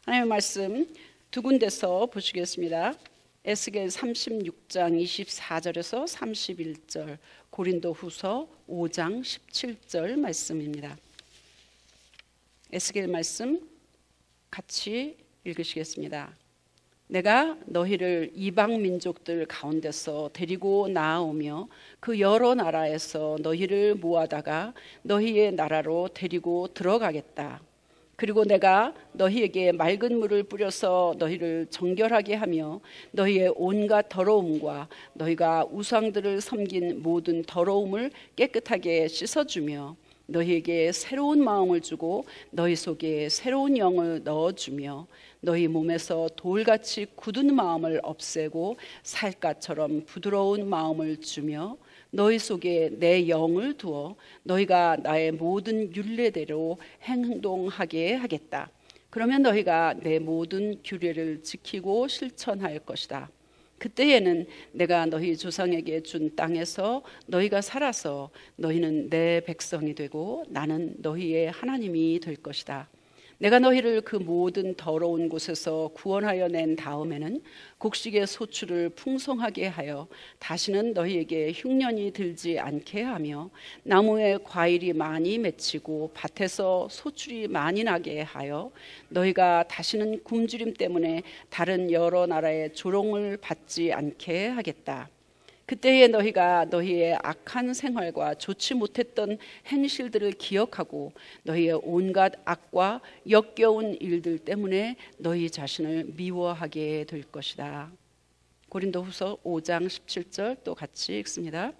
하나님의 말씀 두 군데서 보시겠습니다. 에스겔 36장 24절에서 31절, 고린도후서 5장 17절 말씀입니다. 에스겔 말씀 같이 읽으시겠습니다. 내가 너희를 이방 민족들 가운데서 데리고 나아오며 그 여러 나라에서 너희를 모아다가 너희의 나라로 데리고 들어가겠다. 그리고 내가 너희에게 맑은 물을 뿌려서 너희를 정결하게 하며 너희의 온갖 더러움과 너희가 우상들을 섬긴 모든 더러움을 깨끗하게 씻어주며 너희에게 새로운 마음을 주고 너희 속에 새로운 영을 넣어주며 너희 몸에서 돌같이 굳은 마음을 없애고 살갗처럼 부드러운 마음을 주며 너희 속에 내 영을 두어 너희가 나의 모든 율례대로 행동하게 하겠다. 그러면 너희가 내 모든 규례를 지키고 실천할 것이다. 그때에는 내가 너희 조상에게 준 땅에서 너희가 살아서 너희는 내 백성이 되고 나는 너희의 하나님이 될 것이다. 내가 너희를 그 모든 더러운 곳에서 구원하여 낸 다음에는 곡식의 소출을 풍성하게 하여 다시는 너희에게 흉년이 들지 않게 하며 나무에 과일이 많이 맺히고 밭에서 소출이 많이 나게 하여 너희가 다시는 굶주림 때문에 다른 여러 나라의 조롱을 받지 않게 하겠다. 그때에 너희가 너희의 악한 생활과 좋지 못했던 행실들을 기억하고 너희의 온갖 악과 역겨운 일들 때문에 너희 자신을 미워하게 될 것이다. 고린도후서 5장 17절 또 같이 읽습니다.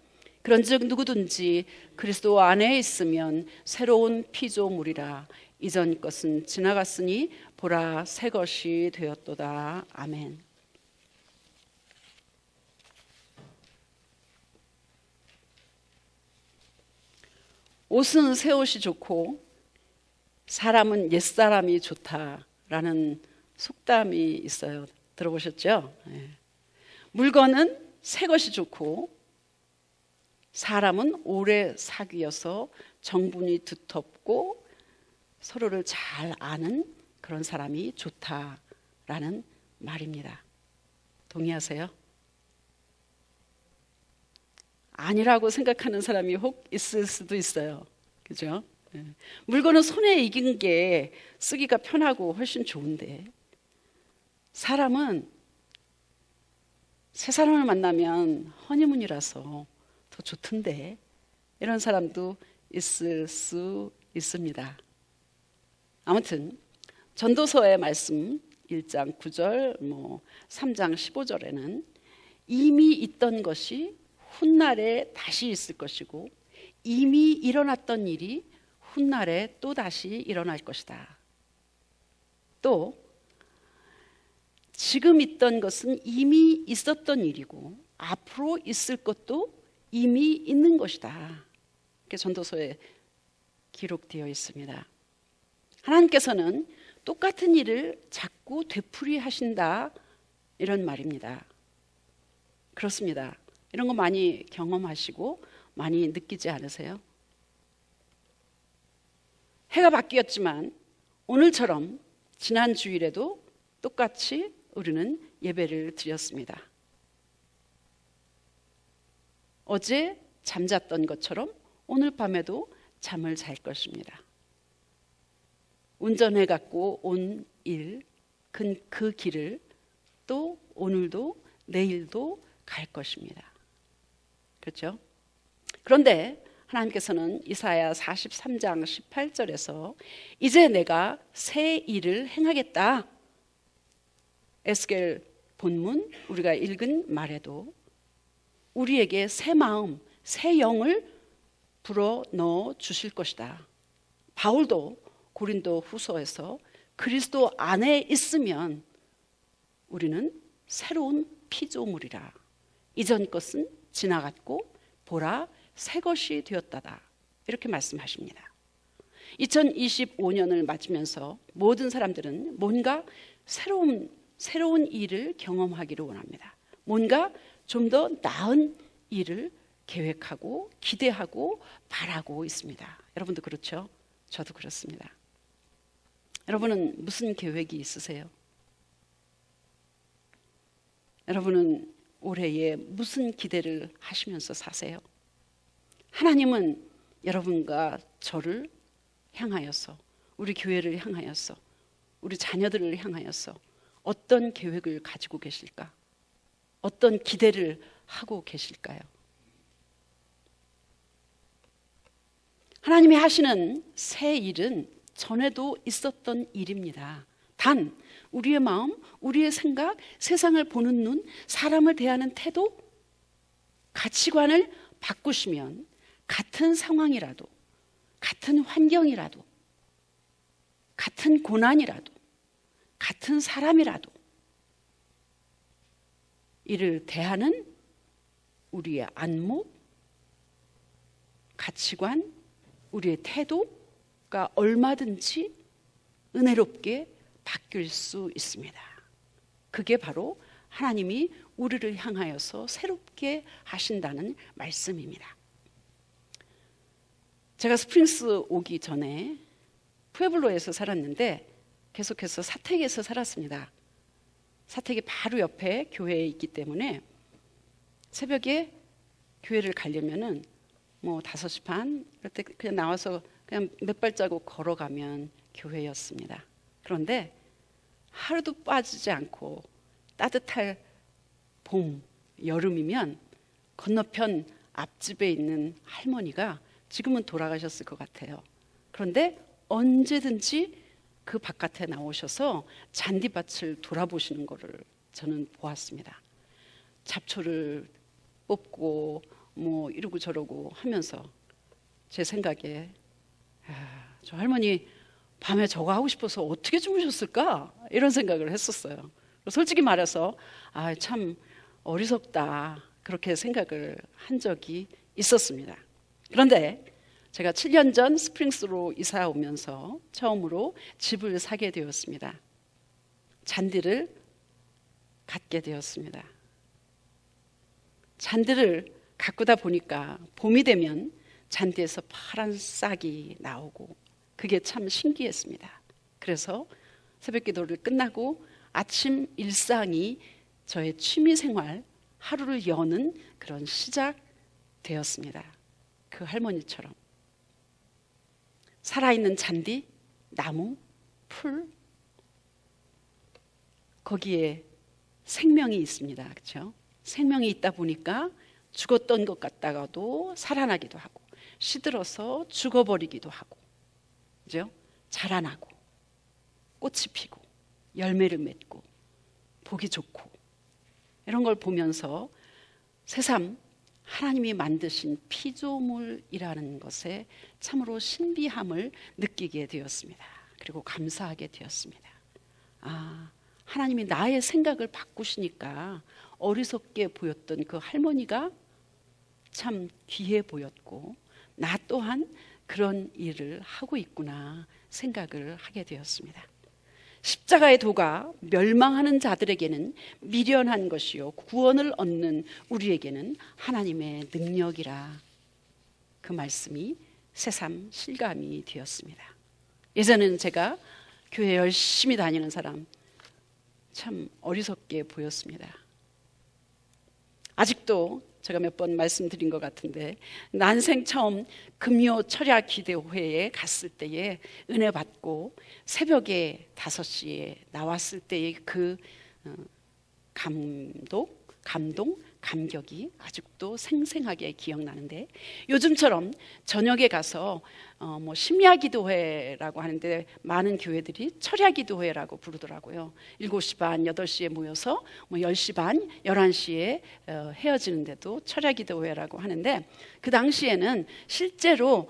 그런즉 누구든지 그리스도 안에 있으면 새로운 피조물이라. 이전 것은 지나갔으니 보라 새 것이 되었도다. 아멘. 옷은 새 옷이 좋고 사람은 옛사람이 좋다라는 속담이 있어요. 들어보셨죠? 네. 물건은 새 것이 좋고 사람은 오래 사귀어서 정분이 두텁고 서로를 잘 아는 그런 사람이 좋다라는 말입니다. 동의하세요? 아니라고 생각하는 사람이 혹 있을 수도 있어요. 그죠? 물건은 손에 익은 게 쓰기가 편하고 훨씬 좋은데 사람은 새 사람을 만나면 허니문이라서 더 좋던데 이런 사람도 있을 수 있습니다. 아무튼 전도서의 말씀 1장 9절 3장 15절에는 이미 있던 것이 훗날에 다시 있을 것이고 이미 일어났던 일이 훗날에 또 다시 일어날 것이다. 또 지금 있던 것은 이미 있었던 일이고 앞으로 있을 것도 이미 있는 것이다. 이렇게 전도서에 기록되어 있습니다. 하나님께서는 똑같은 일을 자꾸 되풀이하신다 이런 말입니다. 그렇습니다. 이런 거 많이 경험하시고 많이 느끼지 않으세요? 해가 바뀌었지만 오늘처럼 지난 주일에도 똑같이 우리는 예배를 드렸습니다. 어제 잠잤던 것처럼 오늘 밤에도 잠을 잘 것입니다. 운전해갖고 온 일, 그 길을 또 오늘도 내일도 갈 것입니다. 그렇죠? 그런데 하나님께서는 이사야 43장 18절에서 이제 내가 새 일을 행하겠다. 에스겔 본문 우리가 읽은 말에도 우리에게 새 마음, 새 영을 불어넣어 주실 것이다. 바울도 고린도 후서에서 그리스도 안에 있으면 우리는 새로운 피조물이라. 이전 것은 지나갔고 보라 새 것이 되었다다. 이렇게 말씀하십니다. 2025년을 맞으면서 모든 사람들은 뭔가 새로운 일을 경험하기를 원합니다. 뭔가 좀 더 나은 일을 계획하고 기대하고 바라고 있습니다. 여러분도 그렇죠? 저도 그렇습니다. 여러분은 무슨 계획이 있으세요? 여러분은 올해에 무슨 기대를 하시면서 사세요? 하나님은 여러분과 저를 향하여서, 우리 교회를 향하여서, 우리 자녀들을 향하여서 어떤 계획을 가지고 계실까? 어떤 기대를 하고 계실까요? 하나님이 하시는 새 일은 전에도 있었던 일입니다. 단 우리의 마음, 우리의 생각, 세상을 보는 눈, 사람을 대하는 태도, 가치관을 바꾸시면 같은 상황이라도, 같은 환경이라도, 같은 고난이라도, 같은 사람이라도 이를 대하는 우리의 안목, 가치관, 우리의 태도가 얼마든지 은혜롭게 바뀔 수 있습니다. 그게 바로 하나님이 우리를 향하여서 새롭게 하신다는 말씀입니다. 제가 스프링스 오기 전에 푸에블로에서 살았는데 계속해서 사택에서 살았습니다. 사택이 바로 옆에 교회에 있기 때문에 새벽에 교회를 가려면은 뭐 5시 반 이럴 때 그냥 나와서 그냥 몇 발자국 걸어가면 교회였습니다. 그런데 하루도 빠지지 않고 따뜻할 봄, 여름이면 건너편 앞집에 있는 할머니가 지금은 돌아가셨을 것 같아요. 그런데 언제든지 그 바깥에 나오셔서 잔디밭을 돌아보시는 것을 저는 보았습니다. 잡초를 뽑고 뭐 이러고 저러고 하면서 제 생각에 저 할머니 밤에 저거 하고 싶어서 어떻게 주무셨을까? 이런 생각을 했었어요. 솔직히 말해서 참 어리석다 그렇게 생각을 한 적이 있었습니다. 그런데 제가 7년 전 스프링스로 이사 오면서 처음으로 집을 사게 되었습니다. 잔디를 갖게 되었습니다. 잔디를 가꾸다 보니까 봄이 되면 잔디에서 파란 싹이 나오고 그게 참 신기했습니다. 그래서 새벽 기도를 끝나고 아침 일상이 저의 취미 생활, 하루를 여는 그런 시작 되었습니다. 그 할머니처럼 살아있는 잔디, 나무, 풀 거기에 생명이 있습니다. 그렇죠? 생명이 있다 보니까 죽었던 것 같다가도 살아나기도 하고 시들어서 죽어버리기도 하고 그죠? 자라나고 꽃이 피고 열매를 맺고 보기 좋고 이런 걸 보면서 새삼 하나님이 만드신 피조물이라는 것에 참으로 신비함을 느끼게 되었습니다. 그리고 감사하게 되었습니다. 하나님이 나의 생각을 바꾸시니까 어리석게 보였던 그 할머니가 참 귀해 보였고 나 또한 그런 일을 하고 있구나 생각을 하게 되었습니다. 십자가의 도가 멸망하는 자들에게는 미련한 것이요 구원을 얻는 우리에게는 하나님의 능력이라. 그 말씀이 새삼 실감이 되었습니다. 예전에는 제가 교회 열심히 다니는 사람 참 어리석게 보였습니다. 아직도 제가 몇 번 말씀드린 것 같은데 난생 처음 금요 철야 기도회에 갔을 때에 은혜 받고 새벽에 5시에 나왔을 때의 그 감동, 감격이 아직도 생생하게 기억나는데 요즘처럼 저녁에 가서 뭐 심야기도회라고 하는데 많은 교회들이 철야기도회라고 부르더라고요. 7시 반, 8시에 모여서 뭐 10시 반, 11시에 헤어지는데도 철야기도회라고 하는데 그 당시에는 실제로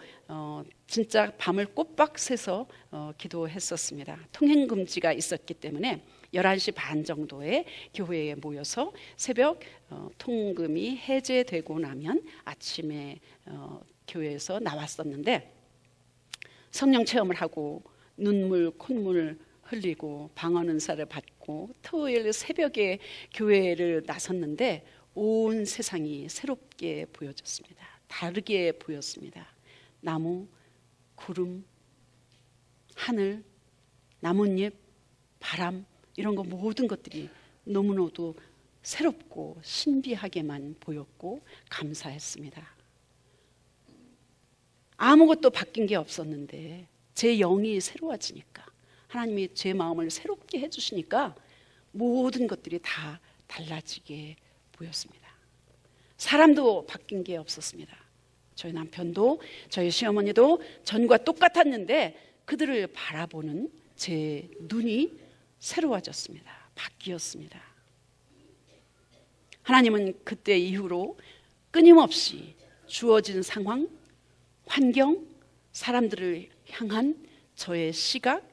진짜 밤을 꼬박 새서 기도했었습니다. 통행금지가 있었기 때문에 11시 반 정도에 교회에 모여서 새벽 통금이 해제되고 나면 아침에 교회에서 나왔었는데 성령 체험을 하고 눈물 콧물 흘리고 방언 은사를 받고 토요일 새벽에 교회를 나섰는데 온 세상이 새롭게 보여졌습니다. 다르게 보였습니다. 나무, 구름, 하늘, 나뭇잎, 바람 이런 거 모든 것들이 너무나도 새롭고 신비하게만 보였고 감사했습니다. 아무것도 바뀐 게 없었는데 제 영이 새로워지니까, 하나님이 제 마음을 새롭게 해주시니까 모든 것들이 다 달라지게 보였습니다. 사람도 바뀐 게 없었습니다. 저희 남편도 저희 시어머니도 전과 똑같았는데 그들을 바라보는 제 눈이 새로워졌습니다. 바뀌었습니다. 하나님은 그때 이후로 끊임없이 주어진 상황, 환경, 사람들을 향한 저의 시각,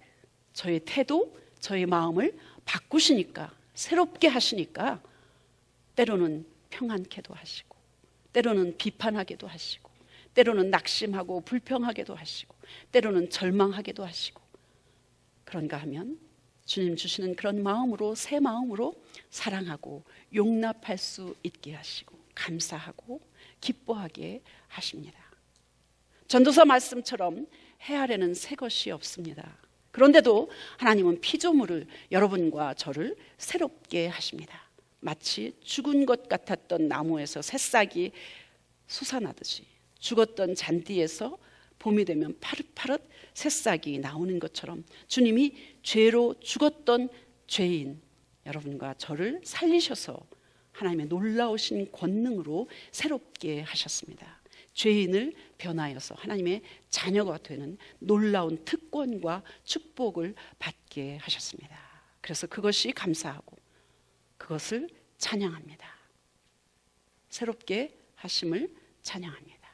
저의 태도, 저의 마음을 바꾸시니까, 새롭게 하시니까 때로는 평안케도 하시고, 때로는 비판하게도 하시고, 때로는 낙심하고 불평하게도 하시고, 때로는 절망하게도 하시고, 그런가 하면 주님 주시는 그런 마음으로, 새 마음으로 사랑하고 용납할 수 있게 하시고 감사하고 기뻐하게 하십니다. 전도서 말씀처럼 해 아래는 새 것이 없습니다. 그런데도 하나님은 피조물을, 여러분과 저를 새롭게 하십니다. 마치 죽은 것 같았던 나무에서 새싹이 솟아나듯이, 죽었던 잔디에서 봄이 되면 파릇파릇 새싹이 나오는 것처럼 주님이 죄로 죽었던 죄인 여러분과 저를 살리셔서 하나님의 놀라우신 권능으로 새롭게 하셨습니다. 죄인을 변하여서 하나님의 자녀가 되는 놀라운 특권과 축복을 받게 하셨습니다. 그래서 그것이 감사하고 그것을 찬양합니다. 새롭게 하심을 찬양합니다.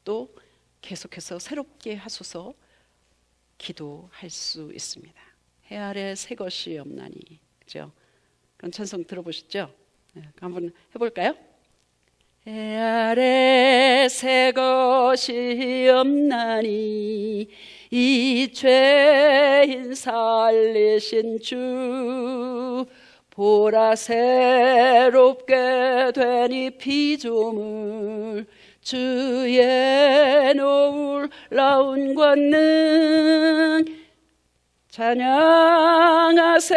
또 계속해서 새롭게 하소서 기도할 수 있습니다. 해 아래 새 것이 없나니, 그죠? 그런 찬송 들어보셨죠? 네, 한번 해볼까요? 해 아래 새 것이 없나니 이 죄인 살리신 주, 보라 새롭게 되니 피조물, 주의 놀라운 권능 찬양하세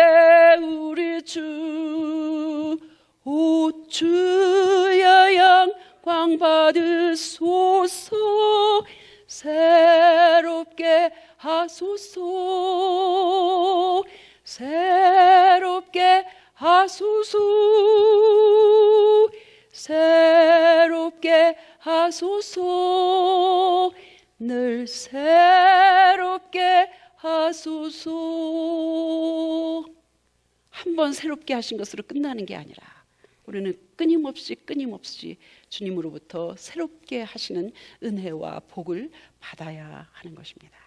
우리 주. 오 주여 영광 받으소서, 새롭게 하소서, 새롭게 하소서, 새롭게 하소서, 늘 새롭게 하소서. 한 번 새롭게 하신 것으로 끝나는 게 아니라 우리는 끊임없이 주님으로부터 새롭게 하시는 은혜와 복을 받아야 하는 것입니다.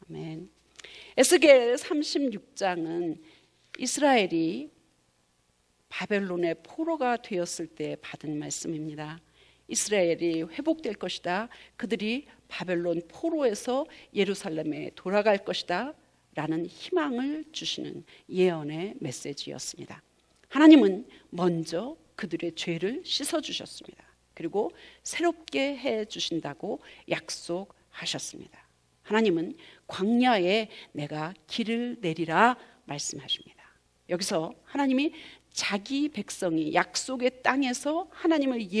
아멘. 에스겔 36장은 이스라엘이 바벨론의 포로가 되었을 때 받은 말씀입니다. 이스라엘이 회복될 것이다, 그들이 바벨론 포로에서 예루살렘에 돌아갈 것이다 라는 희망을 주시는 예언의 메시지였습니다. 하나님은 먼저 그들의 죄를 씻어주셨습니다. 그리고 새롭게 해주신다고 약속하셨습니다. 하나님은 광야에 내가 길을 내리라 말씀하십니다. 여기서 하나님이 자기 백성이 약속의 땅에서 하나님을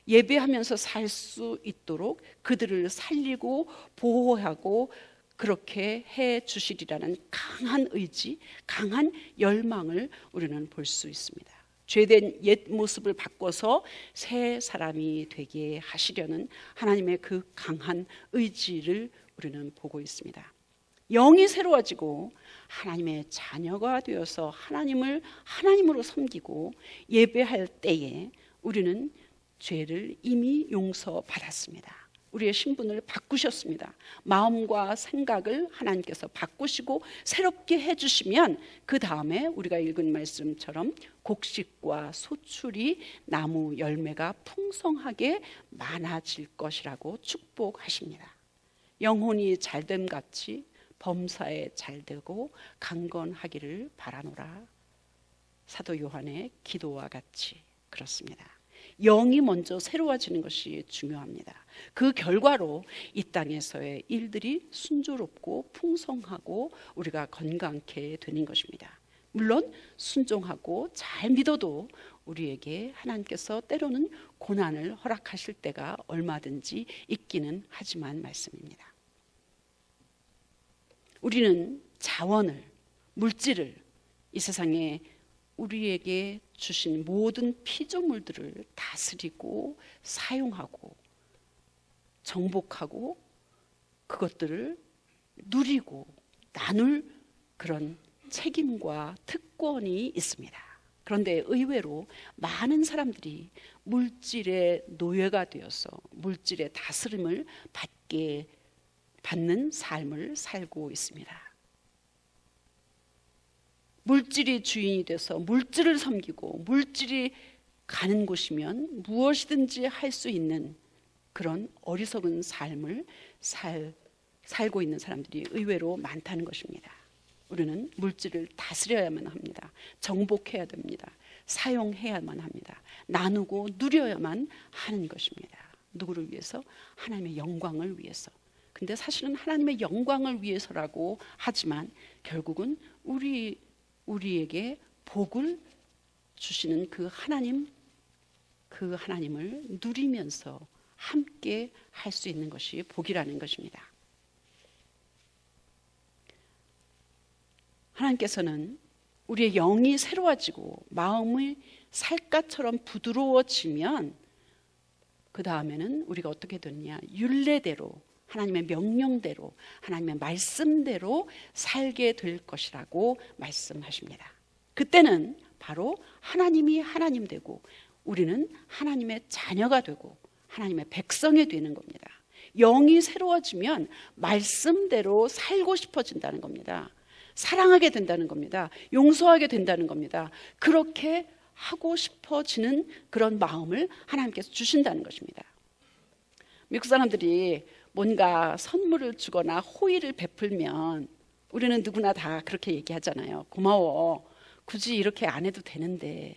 예배하면서 살 수 있도록 그들을 살리고 보호하고 그렇게 해 주시리라는 강한 의지, 강한 열망을 우리는 볼 수 있습니다. 죄된 옛 모습을 바꿔서 새 사람이 되게 하시려는 하나님의 그 강한 의지를 우리는 보고 있습니다. 영이 새로워지고 하나님의 자녀가 되어서 하나님을 하나님으로 섬기고 예배할 때에 우리는 죄를 이미 용서받았습니다. 우리의 신분을 바꾸셨습니다. 마음과 생각을 하나님께서 바꾸시고 새롭게 해주시면 그 다음에 우리가 읽은 말씀처럼 곡식과 소출이 나무 열매가 풍성하게 많아질 것이라고 축복하십니다. 영혼이 잘됨 같이 범사에 잘되고 강건하기를 바라노라. 사도 요한의 기도와 같이 그렇습니다. 영이 먼저 새로워지는 것이 중요합니다. 그 결과로 이 땅에서의 일들이 순조롭고 풍성하고 우리가 건강케 되는 것입니다. 물론 순종하고 잘 믿어도 우리에게 하나님께서 때로는 고난을 허락하실 때가 얼마든지 있기는 하지만 말씀입니다. 우리는 자원을, 물질을, 이 세상에 우리에게 주신 모든 피조물들을 다스리고 사용하고 정복하고 그것들을 누리고 나눌 그런 책임과 특권이 있습니다. 그런데 의외로 많은 사람들이 물질의 노예가 되어서 물질의 다스림을 받는 삶을 살고 있습니다. 물질이 주인이 돼서 물질을 섬기고 물질이 가는 곳이면 무엇이든지 할 수 있는 그런 어리석은 삶을 살고 있는 사람들이 의외로 많다는 것입니다. 우리는 물질을 다스려야만 합니다. 정복해야 됩니다. 사용해야만 합니다. 나누고 누려야만 하는 것입니다. 누구를 위해서? 하나님의 영광을 위해서. 근데 사실은 하나님의 영광을 위해서라고 하지만 결국은 우리에게 복을 주시는 그 하나님을 누리면서 함께 할 수 있는 것이 복이라는 것입니다. 하나님께서는 우리의 영이 새로워지고 마음이 살갗처럼 부드러워지면 그 다음에는 우리가 어떻게 되느냐, 율례대로 하나님의 명령대로 하나님의 말씀대로 살게 될 것이라고 말씀하십니다. 그때는 바로 하나님이 하나님 되고 우리는 하나님의 자녀가 되고 하나님의 백성이 되는 겁니다. 영이 새로워지면 말씀대로 살고 싶어진다는 겁니다. 사랑하게 된다는 겁니다. 용서하게 된다는 겁니다. 그렇게 하고 싶어지는 그런 마음을 하나님께서 주신다는 것입니다. 미국 사람들이 뭔가 선물을 주거나 호의를 베풀면 우리는 누구나 다 그렇게 얘기하잖아요. 고마워. 굳이 이렇게 안 해도 되는데.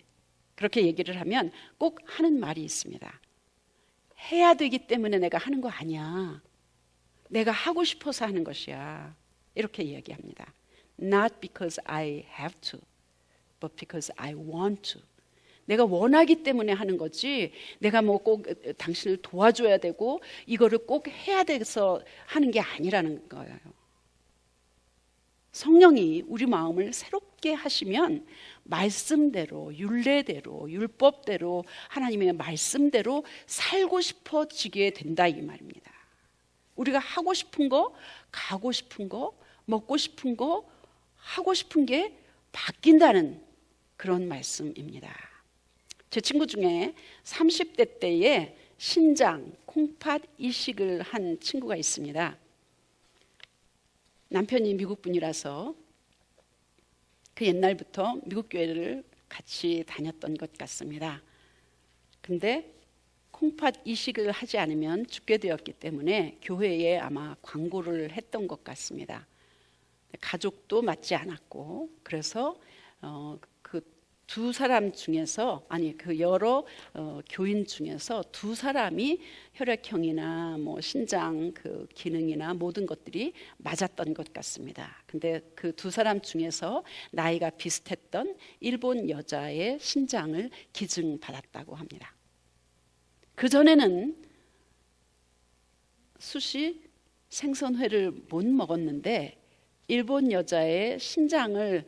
그렇게 얘기를 하면 꼭 하는 말이 있습니다. 해야 되기 때문에 내가 하는 거 아니야. 내가 하고 싶어서 하는 것이야. 이렇게 이야기합니다. Not because I have to, but because I want to. 내가 원하기 때문에 하는 거지 내가 뭐 꼭 당신을 도와줘야 되고 이거를 꼭 해야 돼서 하는 게 아니라는 거예요. 성령이 우리 마음을 새롭게 하시면 말씀대로, 율례대로, 율법대로 하나님의 말씀대로 살고 싶어지게 된다 이 말입니다. 우리가 하고 싶은 거, 가고 싶은 거, 먹고 싶은 거, 하고 싶은 게 바뀐다는 그런 말씀입니다. 제 친구 중에 30대 때에 신장, 콩팥 이식을 한 친구가 있습니다. 남편이 미국 분이라서 그 옛날부터 미국 교회를 같이 다녔던 것 같습니다. 근데 콩팥 이식을 하지 않으면 죽게 되었기 때문에 교회에 아마 광고를 했던 것 같습니다. 가족도 맞지 않았고 그래서 그 두 사람 중에서 그 여러 교인 중에서 두 사람이 혈액형이나 뭐 신장 그 기능이나 모든 것들이 맞았던 것 같습니다. 근데 그 두 사람 중에서 나이가 비슷했던 일본 여자의 신장을 기증받았다고 합니다. 그 전에는 수시 생선회를 못 먹었는데 일본 여자의 신장을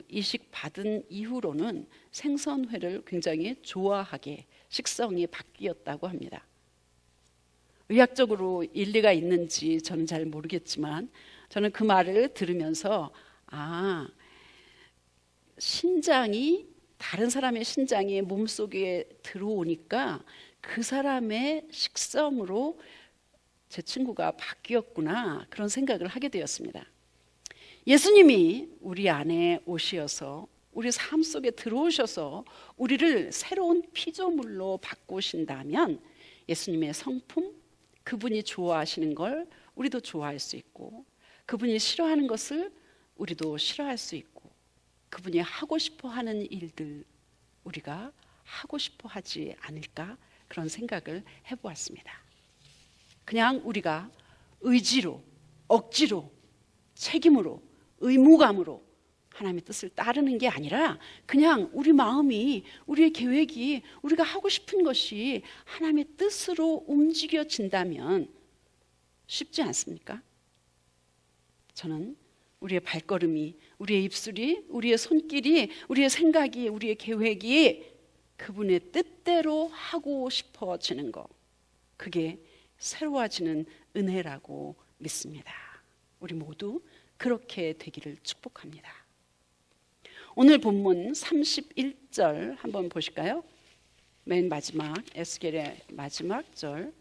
이식받은 이후로는 생선회를 굉장히 좋아하게 식성이 바뀌었다고 합니다. 의학적으로 일리가 있는지 저는 잘 모르겠지만 저는 그 말을 들으면서 신장이 다른 사람의 신장이 몸속에 들어오니까 그 사람의 식성으로 제 친구가 바뀌었구나 그런 생각을 하게 되었습니다. 예수님이 우리 안에 오시어서 우리 삶 속에 들어오셔서 우리를 새로운 피조물로 바꾸신다면 예수님의 성품, 그분이 좋아하시는 걸 우리도 좋아할 수 있고 그분이 싫어하는 것을 우리도 싫어할 수 있고 그분이 하고 싶어 하는 일들 우리가 하고 싶어 하지 않을까, 그런 생각을 해보았습니다. 그냥 우리가 의지로, 억지로, 책임으로, 의무감으로 하나님의 뜻을 따르는 게 아니라 그냥 우리 마음이, 우리의 계획이, 우리가 하고 싶은 것이 하나님의 뜻으로 움직여진다면 쉽지 않습니까? 저는 우리의 발걸음이, 우리의 입술이, 우리의 손길이, 우리의 생각이, 우리의 계획이 그분의 뜻대로 하고 싶어지는 것, 그게 새로워지는 은혜라고 믿습니다. 우리 모두 그렇게 되기를 축복합니다. 오늘 본문 31절 한번 보실까요? 맨 마지막, 에스겔의 마지막 절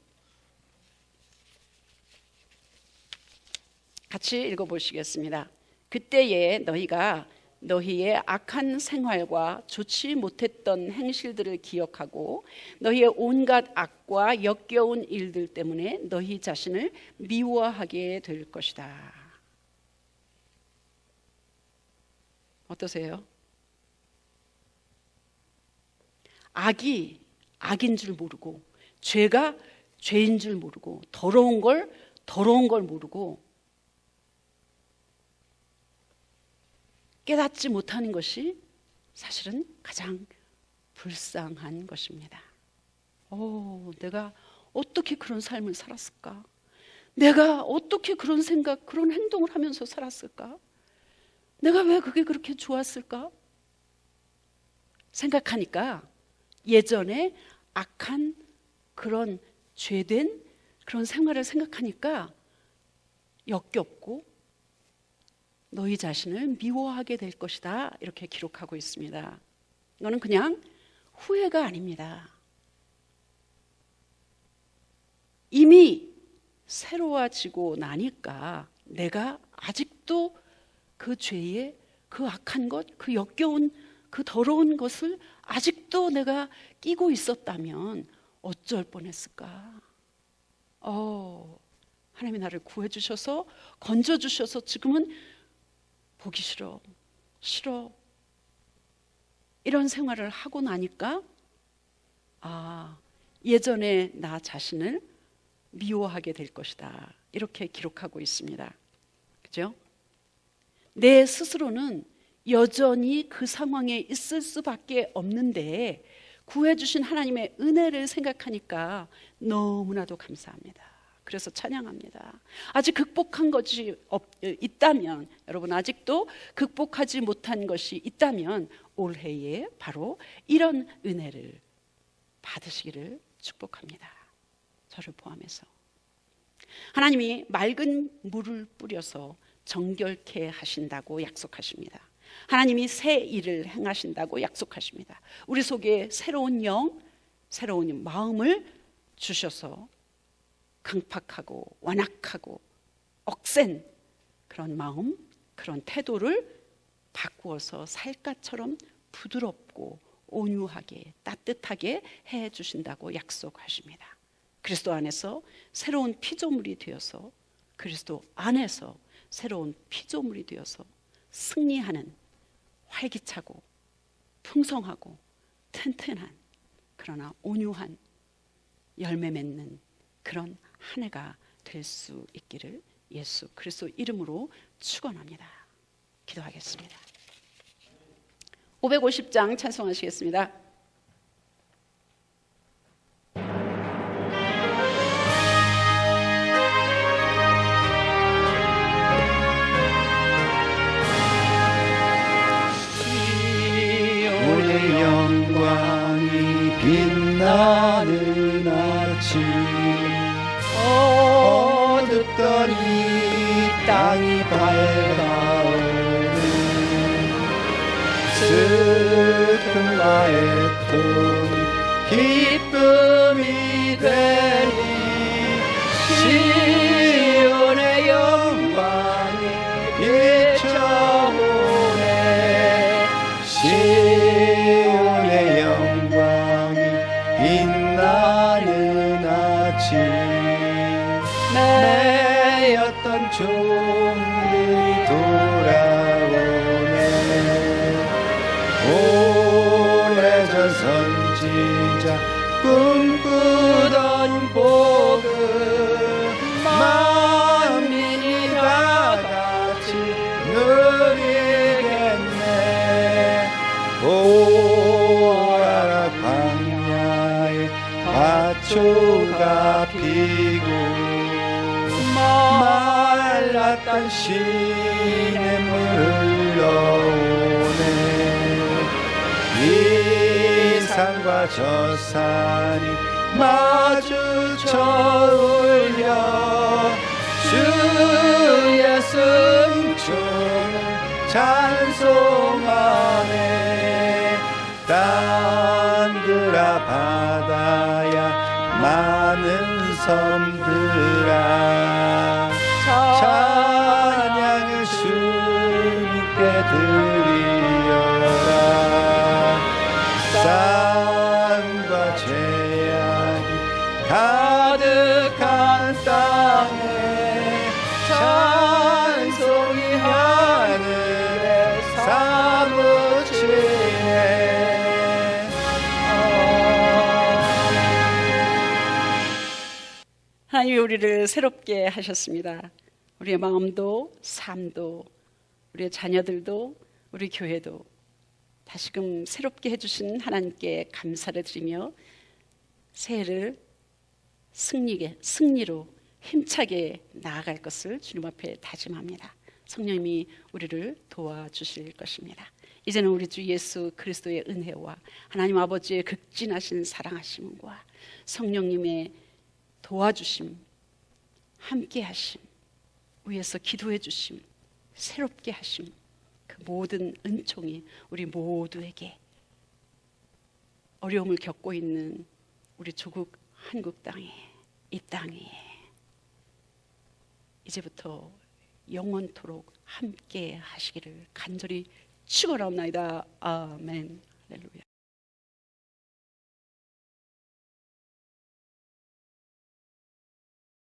같이 읽어보시겠습니다. 그때에 너희가 너희의 악한 생활과 좋지 못했던 행실들을 기억하고 너희의 온갖 악과 역겨운 일들 때문에 너희 자신을 미워하게 될 것이다. 어떠세요? 악이 악인 줄 모르고, 죄가 죄인 줄 모르고, 더러운 걸 모르고 깨닫지 못하는 것이 사실은 가장 불쌍한 것입니다. 내가 어떻게 그런 삶을 살았을까? 내가 어떻게 그런 생각, 그런 행동을 하면서 살았을까? 내가 왜 그게 그렇게 좋았을까? 생각하니까 예전에 악한 그런 죄된 그런 생활을 생각하니까 역겹고 너희 자신을 미워하게 될 것이다, 이렇게 기록하고 있습니다. 이거는 그냥 후회가 아닙니다. 이미 새로워지고 나니까 내가 아직도 그 죄의, 그 악한 것, 그 역겨운, 그 더러운 것을 아직도 내가 끼고 있었다면 어쩔 뻔했을까? 하나님이 나를 구해주셔서, 건져주셔서 지금은 보기 싫어 이런 생활을 하고 나니까 예전에 나 자신을 미워하게 될 것이다, 이렇게 기록하고 있습니다. 그죠? 내 스스로는 여전히 그 상황에 있을 수밖에 없는데 구해주신 하나님의 은혜를 생각하니까 너무나도 감사합니다. 그래서 찬양합니다. 아직 극복한 것이 있다면, 여러분 아직도 극복하지 못한 것이 있다면 올해에 바로 이런 은혜를 받으시기를 축복합니다. 저를 포함해서 하나님이 맑은 물을 뿌려서 정결케 하신다고 약속하십니다. 하나님이 새 일을 행하신다고 약속하십니다. 우리 속에 새로운 영, 새로운 마음을 주셔서 강팍하고 완악하고 억센 그런 마음, 그런 태도를 바꾸어서 살갗처럼 부드럽고 온유하게 따뜻하게 해 주신다고 약속하십니다. 그리스도 안에서 새로운 피조물이 되어서, 그리스도 안에서 새로운 피조물이 되어서 승리하는, 활기차고 풍성하고 튼튼한, 그러나 온유한 열매 맺는 그런 한 해가 될 수 있기를 예수 그리스도 이름으로 축원합니다. 기도하겠습니다. 550장 찬송하시겠습니다. 시온의 영광이 빛나는 아침, 어둡던 이 땅이 밝아오는 슬픔과 애통 기쁨이 되니 시온의 영광이 비춰오네. 시온의 영광이 빛나는 아침, 매였던 종들이 돌아오네. 오래전 선지 꿈꾸던 복을 만민이 다 같이 누리겠네. 보아라 광야에 밭초가 피고 말랐던 시냇물 흘러오네. 이 산과 저 산이 마주쳐 울려 주의 승천을 찬송하네. 땅들아 바다야 많은 섬들아 찬양을 주님께 드리어라. 쌍과 재앙이 가득한 땅에 찬송이 하늘에 사무치네. 하나님이 우리를 새롭게 하셨습니다. 우리의 마음도 삶도 우리의 자녀들도 우리 교회도 다시금 새롭게 해주신 하나님께 감사를 드리며 새해를 승리로 힘차게 나아갈 것을 주님 앞에 다짐합니다. 성령님이 우리를 도와주실 것입니다. 이제는 우리 주 예수 그리스도의 은혜와 하나님 아버지의 극진하신 사랑하심과 성령님의 도와주심, 함께하심, 위에서 기도해 주심, 새롭게 하심, 그 모든 은총이 우리 모두에게 어려움을 겪고 있는 우리 조국 한국 땅에, 이 땅에 이제부터 영원토록 함께 하시기를 간절히 축원하옵나이다. 아멘. 할렐루야.